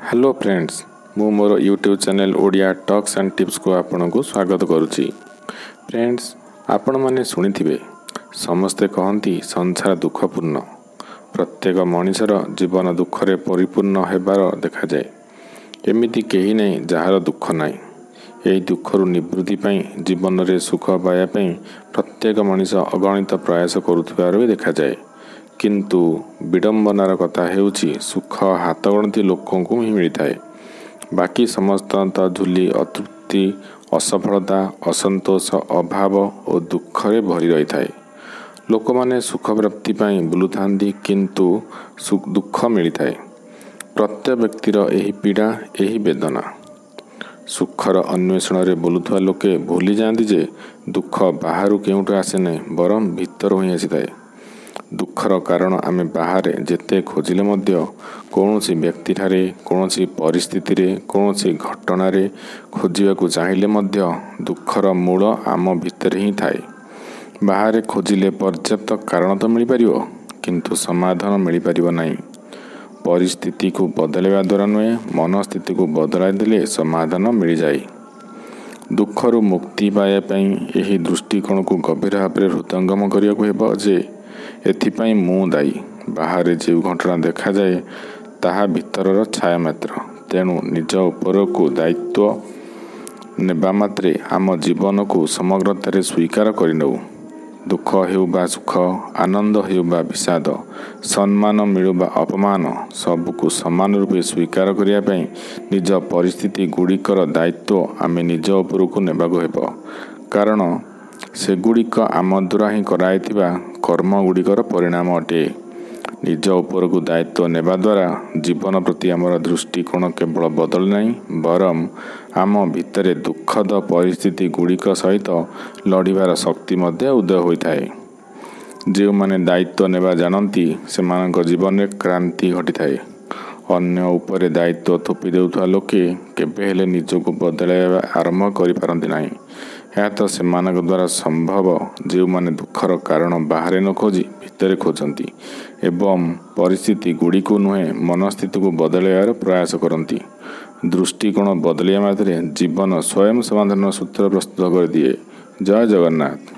Hello friends, मु मोर YouTube channel Odia talks and tips को आपण को स्वागत करुच्ची। फ्रेंड्स, आपण माने सुनिथिबे समस्ते कहती संसार दुखपूर्ण। प्रत्येक मनिषर जीवन दुखरे परिपूर्ण हेबार देखा जाए। एमिति केही नहीं जहार दुख नाई। यही दुखरु निवृत्ति पाई जीवन रे सुख पाया पाई प्रत्येक मनिष अगणित प्रयास करुथिबार भी देखा जाए। किंतु विडंबनार कथा हेउछि सुख हाथ गणती लोकों को ही मिलता है। बाकी समस्त झुली अतृप्ति, असफलता, असंतोष, अभाव और दुख रे भरी रही थाए। लोक माने सुख प्राप्ति पाई बुलुथांती किंतु दुख मिलता है। प्रत्येक व्यक्तिर यही पीड़ा, यही वेदना। सुखर अन्वेषण रे बुलुथुआ लोके भूली जाती जे दुख बाहर केउटू आसे नहीं, बरम भीतर ही आसी थाए। दुखर कारण आमे बाहर जेते खोजिले मध्य कौनसी व्यक्ति ठारे, कौनसी परिस्थिति रे, कौनसी घटना रे खोजिबा को चाहिले मध्य दुखर मूल आम भीतर ही थाए। बाहर खोजिले पर्याप्त कारण तो मिल पारिबो, किंतु समाधान मिल पारिबो नहीं। परिस्थिति को बदलवा द्वारा नुहे, मनस्थिति को बदलाई देले समाधान मिल जाए। दुखरु मुक्ति पाया पई यही दृष्टिकोण को गभीर भाव में हृदयंगम करिया को हेबो जे एथिपाई मु दायी। बाहर जो घटना देखा जाए ताहा भीतर छाया मात्र। तेणु निज उपर को दायित्व नेबा मात्रे आम जीवन को समग्रतार स्वीकार करनऊ। दुख हेउ बा सुख, आनंद हेउ बा विषाद, सम्मान मिलू बा अपमान, सबको समान रूपे स्वीकार करिया पई निज परिस्थिति गुड़िकर दायित्व आमे निज उपर को नेबाको हेबो। कारण सेगुड़िक आम द्वारा ही कराइथिबा कर्म गुड़िकर परिणाम अटे। निज उपर को दायित्व नेबा द्वारा जीवन प्रति आमर दृष्टिकोण केवल बदल नहीं, बरम आम भितरे दुखद परिस्थिति गुड़िक सहित लड़िबार शक्ति मध्य उदय होइथाए। जो माने दायित्व नेबा जानती सेमानक जीवन में क्रांति घटी। अन्य उपरे दायित्व थोपी देउथुआ लोके केबे हेले निजको बदलाइबा आरंभ करि पारंती नाही। यह तो सेमानक द्वारा संभव जो माने दुखर कारण बाहर न खोजी भितर खोजती एवं परिस्थिति गुड़ी को नुहे मनस्थिति को बदलाइबार प्रयास करती। दृष्टिकोण बदलिया मात्रे जीवन स्वयं समाधान सूत्र प्रस्तुत कर दिए। जय जगन्नाथ।